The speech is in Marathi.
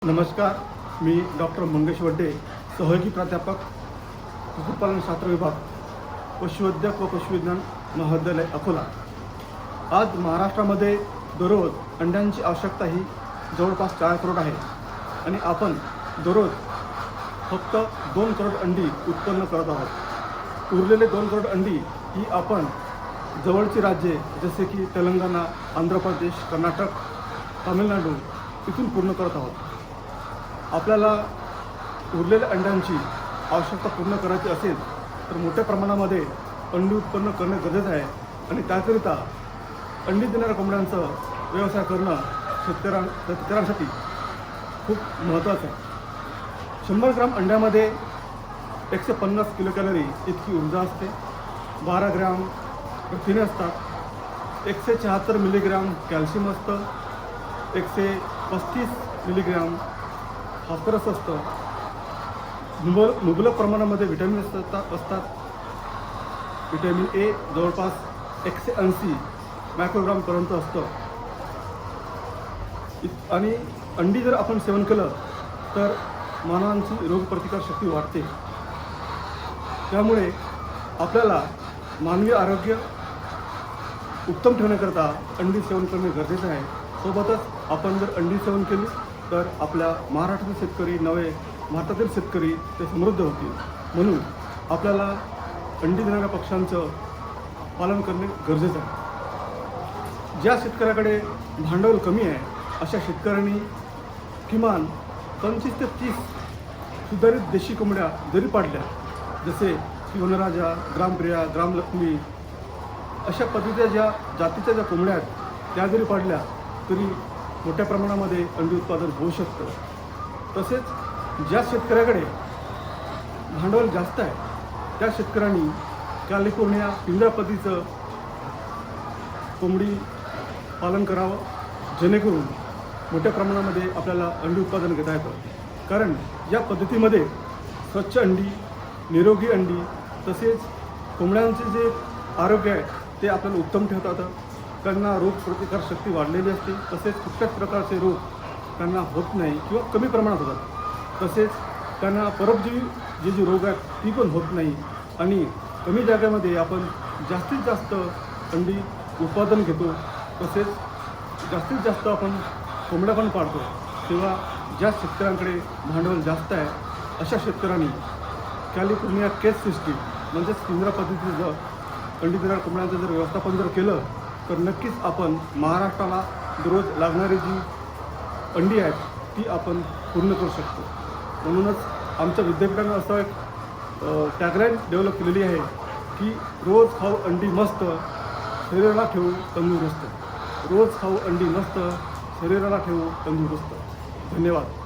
नमस्कार, मी डॉक्टर मंगेश वड्डे, सहयोगी प्राध्यापक कुक्कुटपालनशास्त्र विभाग, पशुवैद्यक व पशुविज्ञान महाविद्यालय अकोला। आज महाराष्ट्रामध्ये दररोज अंड्यांची आवश्यकता ही जवळपास 4 करोड आहे आणि आपण दररोज फक्त 2 करोड अंडी उत्पन्न करत आहोत। उरलेले 2 करोड अंडी ही आपण जवळची राज्ये जसे की तेलंगणा, आंध्र प्रदेश, कर्नाटक, तामिळनाडू इथून पूर्ण करत आहोत। आपल्याला उरलेल्या अंड्यांची आवश्यकता पूर्ण करायची असेल तर मोठ्या प्रमाणामध्ये अंडी उत्पन्न करणे गरजेचं आहे आणि त्याकरिता अंडी देणाऱ्या कोंबड्यांचा व्यवसाय करणं शेतकऱ्यांसाठी खूप महत्त्वाचं आहे। 100 ग्राम अंड्यामध्ये 150 किलो कॅलरी इतकी ऊर्जा असते, 12 ग्राम प्रथिने असतात, 176 मिलीग्राम कॅल्शियम असतं, 135 मिलीग्राम फॉस्फरस असतं, मुबलक प्रमाणामध्ये व्हिटॅमिन असतात। व्हिटॅमिन ए जवळपास 180 मायक्रोग्रामपर्यंत असतं आणि अंडी जर आपण सेवन केलं तर मानवांची रोगप्रतिकार शक्ती वाढते। त्यामुळे आपल्याला मानवी आरोग्य उत्तम ठेवण्याकरता अंडी सेवन करणे गरजेचं आहे। सोबतच आपण जर अंडी सेवन केली तर आपल्या महाराष्ट्रातील शेतकरी नव्हे भारतातील शेतकरी ते समृद्ध होतील। म्हणून आपल्याला अंडी देणाऱ्या पक्ष्यांचं पालन करणे गरजेचं आहे। ज्या शेतकऱ्याकडे भांडवल कमी आहे अशा शेतकऱ्यांनी किमान 25 ते 30 सुधारित देशी कोंबड्या जरी पाडल्या, जसे की वनराजा, ग्रामप्रिया, ग्रामलक्ष्मी अशा पद्धतीच्या ज्या जातीच्या ज्या कोंबड्या आहेत त्या जरी पाडल्या तरी मोठ्या प्रमाणामध्ये अंडी उत्पादन होऊ शकतं। तसेच ज्या शेतकऱ्याकडे भांडवल जास्त आहे त्या शेतकऱ्यांनी कॅलिफोर्निया पिंजरा पद्धतीचं कोंबडी पालन करावं, जेणेकरून मोठ्या प्रमाणामध्ये आपल्याला अंडी उत्पादन घेता येतं। कारण या पद्धतीमध्ये स्वच्छ अंडी, निरोगी अंडी तसेच कोंबड्यांचे जे आरोग्य आहे ते आपल्याला उत्तम ठेवता येतं। त्यांना रोगप्रतिकार शक्ती वाढलेली असते, तसेच कुठल्याच प्रकारचे रोग त्यांना होत नाही किंवा कमी प्रमाणात होतात। तसेच त्यांना परोपजीवी जे रोग आहेत ती पण होत नाही आणि कमी जागेमध्ये आपण जास्तीत जास्त अंडी उत्पादन घेतो। तसेच जास्तीत जास्त आपण कोंबड्या पण पाळतो। तेव्हा ज्या शेतकऱ्यांकडे भांडवल जास्त आहे अशा शेतकऱ्यांनी कॅलिफोर्निया केज सिस्टीम म्हणजेच पिंजरा पद्धतीचं अंडी देणाऱ्या कोंबड्यांचं जर व्यवस्थापन जर केलं तर नक्कीच आपण महाराष्ट्राला दररोज लागणारी जी अंडी आहेत ती आपण पूर्ण करू शकतो। म्हणूनच आमच्या विद्यापीठानं असं एक टॅगलाईन डेव्हलप केलेली आहे की रोज खाऊ अंडी मस्त, शरीराला ठेवू तंदुरुस्त। रोज खाऊ अंडी मस्त, शरीराला ठेवू तंदुरुस्त। धन्यवाद।